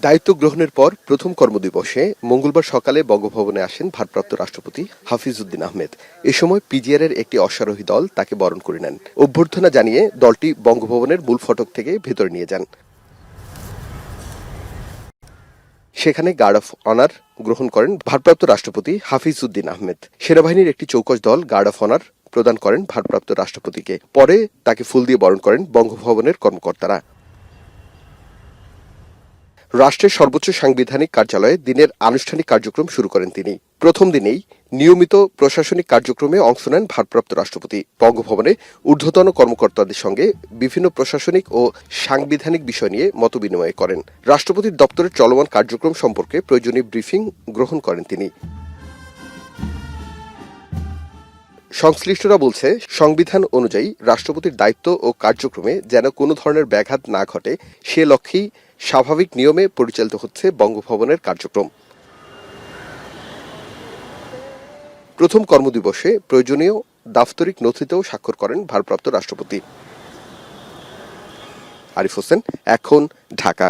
দায়িত্ব গ্রহণের পর প্রথম কর্মদিবসে মঙ্গলবার সকালে বঙ্গভবনে আসেন ভারপ্রাপ্ত রাষ্ট্রপতি হাফিজ উদ্দিন আহমেদ। এ সময় পিজিআরের একটি অশ্বারোহী দল তাকে বরণ করে নেন। অভ্যর্থনা জানিয়ে দলটি বঙ্গভবনের মূল ফটক থেকে ভেতরে নিয়ে যান। সেখানে গার্ড অফ অনার গ্রহণ করেন ভারপ্রাপ্ত রাষ্ট্রপতি হাফিজ উদ্দিন আহমেদ। সেনাবাহিনীর একটি চৌকস দল গার্ড অফ অনার প্রদান করেন ভারপ্রাপ্ত রাষ্ট্রপতিকে। পরে তাকে ফুল দিয়ে বরণ করেন বঙ্গভবনের কর্মকর্তারা। রাষ্ট্রের সর্বোচ্চ সাংবিধানিক কার্যালয়ে দিনের আনুষ্ঠানিক কার্যক্রম শুরু করেন তিনি। প্রথম দিনেই নিয়মিত প্রশাসনিক কার্যক্রমে অংশ নেন ভারপ্রাপ্ত রাষ্ট্রপতি। বঙ্গভবনে ঊর্ধ্বতন কর্মকর্তাদের সঙ্গে বিভিন্ন প্রশাসনিক ও সাংবিধানিক বিষয় নিয়ে মতবিনিময় করেন। রাষ্ট্রপতির দপ্তরের চলমান কার্যক্রম সম্পর্কে প্রয়োজনীয় ব্রিফিং গ্রহণ করেন তিনি। সংশ্লিষ্টরা বলছে, সংবিধান অনুযায়ী রাষ্ট্রপতির দায়িত্ব ও কার্যক্রমে যেন কোনো ধরনের ব্যাঘাত না ঘটে সে লক্ষ্যেই স্বাভাবিক নিয়মে পরিচালিত হচ্ছে বঙ্গভবনের কার্যক্রম। প্রথম কর্মদিবসে প্রয়োজনীয় দাপ্তরিক নথিতেও স্বাক্ষর করেন ভারপ্রাপ্ত রাষ্ট্রপতি। আরিফ হোসেন, এখন, ঢাকা।